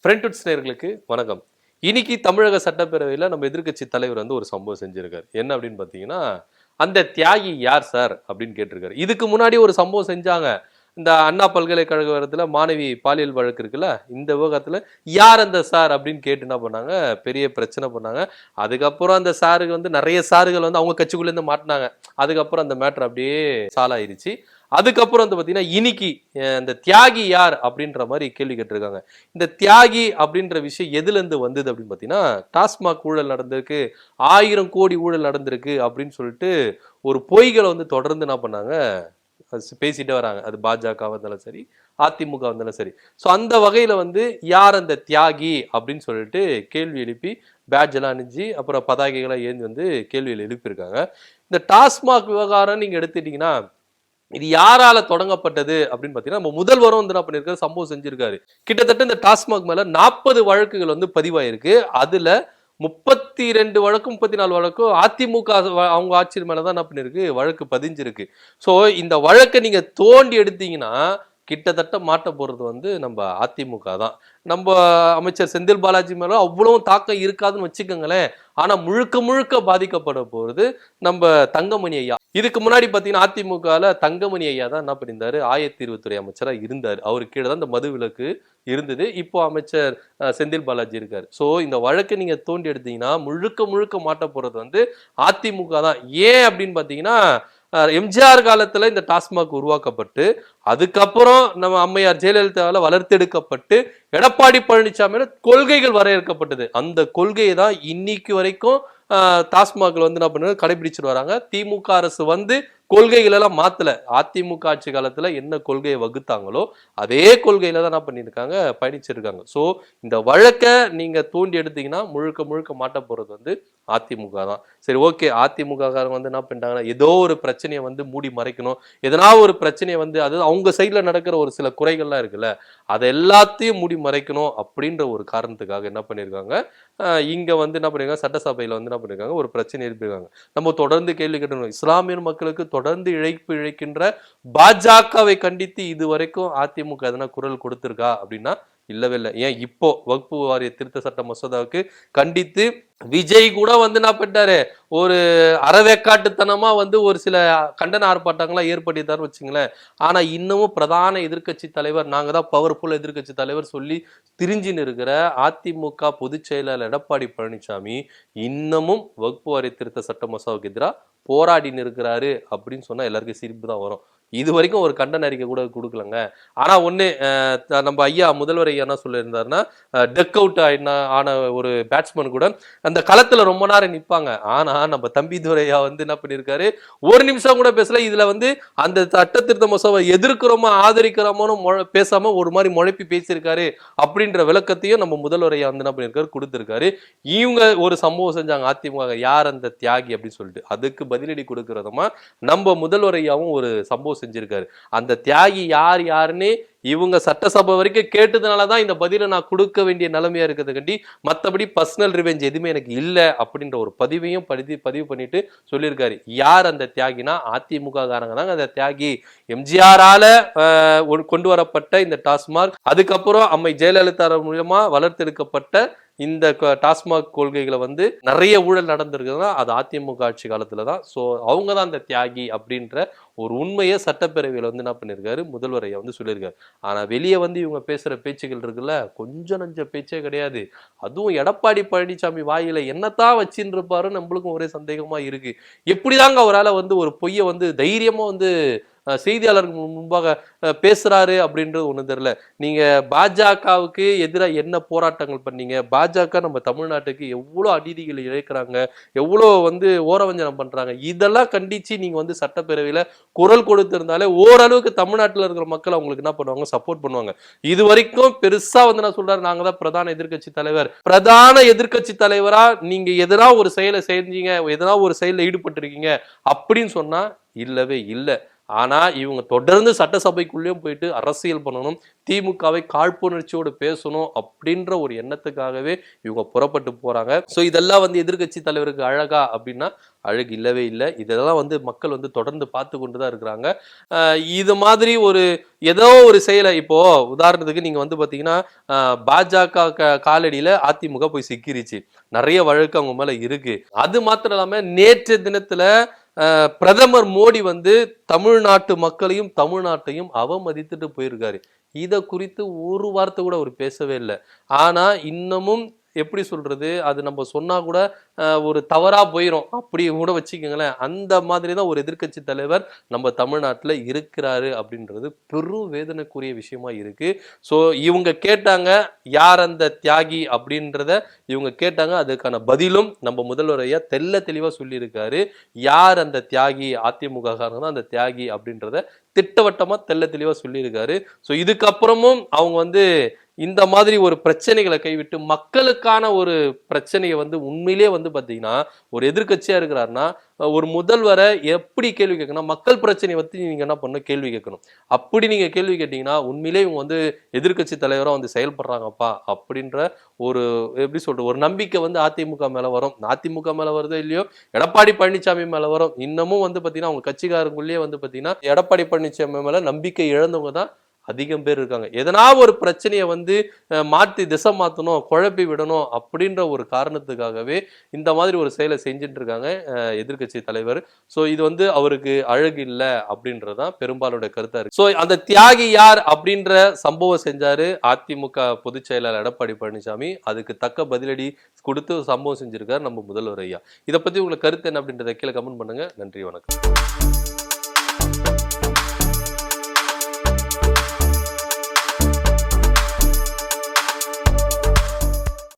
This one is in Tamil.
ஃப்ரெண்ட்வுட்ஸ் நேயர்களுக்கு வணக்கம். இன்னைக்கு தமிழக சட்டப்பேரவையில நம்ம எதிர்க்கட்சி தலைவர் வந்து ஒரு சம்பவம் செஞ்சிருக்காரு. என்ன அப்படின்னு பார்த்தீங்கன்னா, "அந்த தியாகி யார் சார்?" அப்படின்னு கேட்டிருக்காரு. இதுக்கு முன்னாடி ஒரு சம்பவம் செஞ்சாங்க. இந்த அண்ணா பல்கலைக்கழகத்துல மாணவி பாலியல் வழக்கு இருக்குல்ல, இந்த விவகாரத்துல "யார் அந்த சார்?" அப்படின்னு கேட்டு என்ன பண்ணாங்க, பெரிய பிரச்சனை பண்ணாங்க. அதுக்கப்புறம் அந்த சாருக்கு வந்து நெறைய சாருகள் வந்து அவங்க கட்சிக்குள்ள இருந்து மாட்டுனாங்க. அதுக்கப்புறம் அந்த மேட்டர் அப்படியே சால்வ் ஆயிருச்சு. அதுக்கப்புறம் வந்து பார்த்தீங்கன்னா, இன்னைக்கு இந்த தியாகி யார்? அப்படின்ற மாரி கேள்வி கேட்டிருக்காங்க. இந்த தியாகி அப்படின்ற விஷயம் எதுலேருந்து வந்தது அப்படின்னு பார்த்தீங்கன்னா, டாஸ்மாக் ஊழல் நடந்திருக்கு, 1000 கோடி ஊழல் நடந்திருக்கு அப்படின்னு சொல்லிட்டு ஒரு பொய்கள வந்து தொடர்ந்து என்ன பண்ணாங்க, பேசிட்டே வராங்க. அது பாஜகவா இருந்தாலும் சரி, அதிமுக இருந்தாலும் சரி. ஸோ அந்த வகையில வந்து யார் அந்த தியாகி அப்படின்னு சொல்லிட்டு கேள்வி எழுப்பி பேட்ஜ் எல்லாம் அணிஞ்சு அப்புறம் பதாகைகள்லாம் ஏந்தி வந்து கேள்விகள் எழுப்பியிருக்காங்க. இந்த டாஸ்மாக் விவகாரம் நீங்க எடுத்துட்டீங்கன்னா, இது யாரால தொடங்கப்பட்டது அப்படின்னு பார்த்தீங்கன்னா, நம்ம முதல்வரும் வந்து என்ன பண்ணியிருக்காரு, சம்பவம் செஞ்சிருக்காரு. கிட்டத்தட்ட இந்த டாஸ்மாக் மேல 40 வழக்குகள் வந்து பதிவாயிருக்கு. அதுல 32 வழக்கும் 34 வழக்கும் அதிமுக அவங்க ஆட்சி மேல தான் என்ன பண்ணிருக்கு, வழக்கு பதிஞ்சிருக்கு. ஸோ இந்த வழக்கை நீங்க தோண்டி எடுத்தீங்கன்னா, கிட்டத்தட்ட மாட்ட போறது வந்து நம்ம அதிமுக தான். நம்ம அமைச்சர் செந்தில் பாலாஜி மேல அவ்வளவு தாக்கம் இருக்காதுன்னு வச்சுக்கோங்களேன். ஆனா முழுக்க முழுக்க பாதிக்கப்பட போறது நம்ம தங்கமணி ஐயா. இதுக்கு முன்னாடி பாத்தீங்கன்னா அதிமுகல தங்கமணி ஐயா தான் என்ன பண்ணியிருந்தாரு, ஆயத்தீர்வுத்துறை அமைச்சரா இருந்தாரு. அவரு கீழே தான் இந்த மது விலக்கு இருந்தது. இப்போ அமைச்சர் செந்தில் பாலாஜி இருக்காரு. சோ இந்த வழக்கை நீங்க தோண்டி எடுத்தீங்கன்னா முழுக்க முழுக்க மாட்ட போறது வந்து அதிமுக தான். ஏன் அப்படின்னு பாத்தீங்கன்னா, எம்ஜிஆர் காலத்துல இந்த டாஸ்மாக் உருவாக்கப்பட்டு, அதுக்கப்புறம் நம்ம அம்மையார் ஜெயலலிதாவால வளர்த்தெடுக்கப்பட்டு, எடப்பாடி பழனிசாமியோட கொள்கைகள் வரையறுக்கப்பட்டது. அந்த கொள்கையை தான் இன்னைக்கு வரைக்கும் டாஸ்மாக்ல வந்து என்ன பண்ணு கடைபிடிச்சிட்டு வராங்க. திமுக அரசு வந்து கொள்கைகள் எல்லாம் மாத்தல. அதிமுக ஆட்சி காலத்துல என்ன கொள்கையை வகுத்தாங்களோ அதே கொள்கையில தான் என்ன பண்ணியிருக்காங்க, பயணிச்சிருக்காங்க. சோ இந்த வழக்கை நீங்க தோண்டி எடுத்தீங்கன்னா முழுக்க முழுக்க மாட்ட போறது வந்து அதிமுக தான். சரி, ஓகே, அதிமுக காரங்க வந்து என்ன பண்ணிட்டாங்கன்னா, ஏதோ ஒரு பிரச்சனையை வந்து மூடி மறைக்கணும், எதனா ஒரு பிரச்சனையை வந்து அது அவங்க சைட்ல நடக்கிற ஒரு சில குறைகள்லாம் இருக்குல்ல, அதை எல்லாத்தையும் மூடி மறைக்கணும் அப்படின்ற ஒரு காரணத்துக்காக என்ன பண்ணியிருக்காங்க, இங்க வந்து என்ன பண்ணிருக்காங்க, சட்டசபையில வந்து என்ன பண்ணிருக்காங்க, ஒரு பிரச்சனை எழுப்பியிருக்காங்க. நம்ம தொடர்ந்து கேள்வி கேட்டோம், இஸ்லாமியர் மக்களுக்கு தொடர்ந்து இழைப்பு இழைக்கின்ற பாஜகவை கண்டித்து இதுவரைக்கும் அதிமுக எதனா குரல் கொடுத்திருக்கா அப்படின்னா இல்லவே இல்லை. ஏன் இப்போ வக்பு வாரிய திருத்த சட்ட மசோதாவுக்கு கண்டித்து விஜய் கூட வந்து என்ன பண்ணிட்டாரு, ஒரு அறவேக்காட்டுத்தனமா வந்து ஒரு சில கண்டன ஆர்ப்பாட்டங்கள்லாம் ஏற்படுத்தாருன்னு வச்சுங்களேன். ஆனா இன்னமும் பிரதான எதிர்க்கட்சி தலைவர், நாங்க தான் பவர்ஃபுல் எதிர்க்கட்சி தலைவர் சொல்லி திரிஞ்சின்னு இருக்கிற அதிமுக பொதுச் செயலாளர் எடப்பாடி பழனிசாமி இன்னமும் வக்பு வாரிய திருத்த சட்ட மசோதாவுக்கு எதிராக போராடின்னு இருக்கிறாரு அப்படின்னு சொன்னா எல்லாருக்கும் சிரிப்பு தான் வரும். இது வரைக்கும் ஒரு கண்டன அறிக்கை கூட கொடுக்கலங்க. ஆனா ஒண்ணு, நம்ம ஐயா முதல்வர் ஐயா என்ன சொல்லியிருந்தாருன்னா, டெக் அவுட் ஆன ஒரு பேட்ஸ்மேன் கூட அந்த களத்துல ரொம்ப நேரம் நிப்பாங்க. ஆனா நம்ம தம்பிதுரையா வந்து என்ன பண்ணிருக்காரு, ஒரு நிமிஷம் கூட பேசல. இதுல வந்து அந்த சட்ட திருத்த மசோதாவை எதிர்க்கிறோமா ஆதரிக்கிறோமோன்னு பேசாம ஒரு மாதிரி முழப்பி பேசியிருக்காரு அப்படின்ற விளக்கத்தையும் நம்ம முதல்வர் ஐயா வந்து என்ன பண்ணிருக்காரு, கொடுத்திருக்காரு. இவங்க ஒரு சம்பவம் செஞ்சாங்க அதிமுக, யார் அந்த தியாகி அப்படின்னு சொல்லிட்டு, அதுக்கு பதிலடி கொடுக்கறதுமா நம்ம முதல்வர் ஐயாவும் ஒரு சம்பவம் செஞ்சிருக்காரு. அந்த தியாகி யார் யாருன்னு இவங்க சட்டசபை வரைக்கும் கேட்டதுனாலதான் இந்த பதிலை நான் கொடுக்க வேண்டிய நிலைமையா இருக்கிறது கண்டி, மற்றபடி பர்சனல் ரிவெஞ்ச் எதுவுமே எனக்கு இல்லை அப்படின்ற ஒரு பதிவையும் பதிவு பண்ணிட்டு சொல்லியிருக்காரு. யார் அந்த தியாகினா அதிமுக காரங்க தாங்க அந்த தியாகி. எம்ஜிஆரால கொண்டு வரப்பட்ட இந்த டாஸ்மாக், அதுக்கப்புறம் அம்மை ஜெயலலிதா மூலமா வளர்த்தெடுக்கப்பட்ட இந்த டாஸ்மாக் கொள்கைகளை வந்து நிறைய ஊழல் நடந்திருக்குதுன்னா அது அதிமுக ஆட்சி காலத்துல தான். ஸோ அவங்க தான் அந்த தியாகி அப்படின்ற ஒரு உண்மையை சட்டப்பேரவையில் வந்து என்ன பண்ணியிருக்காரு, முதல்வர் ஐயா வந்து சொல்லியிருக்காரு. ஆனா வெளியே வந்து இவங்க பேசுற பேச்சுகள் இருக்குல்ல, கொஞ்சம் நஞ்ச பேச்சே கிடையாது. அதுவும் எடப்பாடி பழனிசாமி வாயில என்னத்தான் வச்சுன்னு இருப்பாரு நம்மளுக்கும் ஒரே சந்தேகமா இருக்கு. எப்படிதாங்க அவரால் வந்து ஒரு பொய்யை வந்து தைரியமா வந்து செய்தியாளருக்கு முன்பாக பேசுறாரு அப்படின்றது ஒண்ணு தெரியல. நீங்க பாஜகவுக்கு எதிராக என்ன போராட்டங்கள் பண்ணீங்க, பாஜக நம்ம தமிழ்நாட்டுக்கு எவ்வளவு அநீதிகள் இழைக்கிறாங்க, எவ்வளவு வந்து ஓரவஞ்சனம் பண்றாங்க, இதெல்லாம் கண்டிச்சு நீங்க வந்து சட்டப்பேரவையில குரல் கொடுத்திருந்தாலே ஓரளவுக்கு தமிழ்நாட்டில் இருக்கிற மக்கள் அவங்களுக்கு என்ன பண்ணுவாங்க, சப்போர்ட் பண்ணுவாங்க. இது வரைக்கும் பெருசா வந்து நான் சொல்றாரு, நாங்க தான் பிரதான எதிர்க்கட்சி தலைவர். பிரதான எதிர்க்கட்சி தலைவரா நீங்க எதனா ஒரு செயலை செஞ்சீங்க, எதனா ஒரு செயல ஈடுபட்டு இருக்கீங்க அப்படின்னு சொன்னா இல்லவே இல்லை. ஆனா இவங்க தொடர்ந்து சட்டசபைக்குள்ளேயும் போயிட்டு அரசியல் பண்ணணும், திமுகவை காழ்ப்புணர்ச்சியோடு பேசணும் அப்படின்ற ஒரு எண்ணத்துக்காகவே இவங்க புறப்பட்டு போறாங்க. ஸோ இதெல்லாம் வந்து எதிர்க்கட்சி தலைவருக்கு அழகா அப்படின்னா அழகு இல்லவே இல்லை. இதெல்லாம் வந்து மக்கள் வந்து தொடர்ந்து பார்த்து கொண்டு தான் இருக்கிறாங்க. இது மாதிரி ஒரு ஏதோ ஒரு செயலை இப்போ உதாரணத்துக்கு நீங்க வந்து பாத்தீங்கன்னா பாஜக காலடியில அதிமுக போய் சிக்கிருச்சு, நிறைய வழக்கு அவங்க மேல இருக்கு. அது மாத்திரம் இல்லாம நேற்று தினத்துல பிரதமர் மோடி வந்து தமிழ்நாட்டு மக்களையும் தமிழ்நாட்டையும் அவமதித்துட்டு போயிருக்காரு. இத குறித்து ஒரு வார்த்தை கூட அவர் பேசவே இல்லை. ஆனா இன்னமும் எப்படி சொல்றது, அது நம்ம சொன்னா கூட ஒரு தவறா போயிரும் அப்படி கூட வச்சுக்கோங்களேன். அந்த மாதிரி தான் ஒரு எதிர்க்கட்சி தலைவர் நம்ம தமிழ்நாட்டில் இருக்கிறாரு அப்படின்றது பெரும் வேதனைக்குரிய விஷயமா இருக்கு. ஸோ இவங்க கேட்டாங்க யார் அந்த தியாகி அப்படின்றத இவங்க கேட்டாங்க. அதுக்கான பதிலும் நம்ம முதல்வர் ஐயா தெல்ல தெளிவா சொல்லியிருக்காரு. யார் அந்த தியாகி, அதிமுக காரங்க தான் அந்த தியாகி அப்படின்றத திட்டவட்டமா தெல்ல தெளிவா சொல்லியிருக்காரு. ஸோ இதுக்கப்புறமும் அவங்க வந்து இந்த மாதிரி ஒரு பிரச்சனைகளை கைவிட்டு மக்களுக்கான ஒரு பிரச்சனையை வந்து உண்மையிலே வந்து பாத்தீங்கன்னா ஒரு எதிர்க்கட்சியா இருக்கிறாருன்னா ஒரு முதல்வரை எப்படி கேள்வி கேட்கணும், மக்கள் பிரச்சனையை பத்தி நீங்க என்ன பண்ணணும் கேள்வி கேட்கணும். அப்படி நீங்க கேள்வி கேட்டீங்கன்னா உண்மையிலே இவங்க வந்து எதிர்க்கட்சி தலைவரா வந்து செயல்படுறாங்கப்பா அப்படின்ற ஒரு எப்படி சொல்ற ஒரு நம்பிக்கை வந்து அதிமுக மேல வரும். அதிமுக மேல வருதோ இல்லையோ எடப்பாடி பழனிசாமி மேல வரும். இன்னமும் வந்து பாத்தீங்கன்னா அவங்க கட்சிக்காரங்களுக்குள்ளேயே வந்து பாத்தீங்கன்னா எடப்பாடி பழனிசாமி மேல நம்பிக்கை இழந்தவங்க தான் அதிகம் பேர் இருக்காங்க. எதனா ஒரு பிரச்சனையை வந்து மாற்றி திசை மாற்றணும், குழப்பி விடணும் அப்படின்ற ஒரு காரணத்துக்காகவே இந்த மாதிரி ஒரு செயலை செஞ்சுட்டு இருக்காங்க எதிர்க்கட்சி தலைவர். ஸோ இது வந்து அவருக்கு அழகு இல்லை அப்படின்றதான் பெரும்பாலுடைய கருத்தா இருக்கு. ஸோ அந்த தியாகி யார் அப்படின்ற சம்பவம் செஞ்சாரு அதிமுக பொதுச் செயலாளர் எடப்பாடி பழனிசாமி. அதுக்கு தக்க பதிலடி கொடுத்து சம்பவம் செஞ்சிருக்காரு நம்ம முதல்வர் ஐயா. இதை பத்தி உங்களுக்கு கருத்து என்ன அப்படின்றத கீழே கமெண்ட் பண்ணுங்க. நன்றி, வணக்கம்.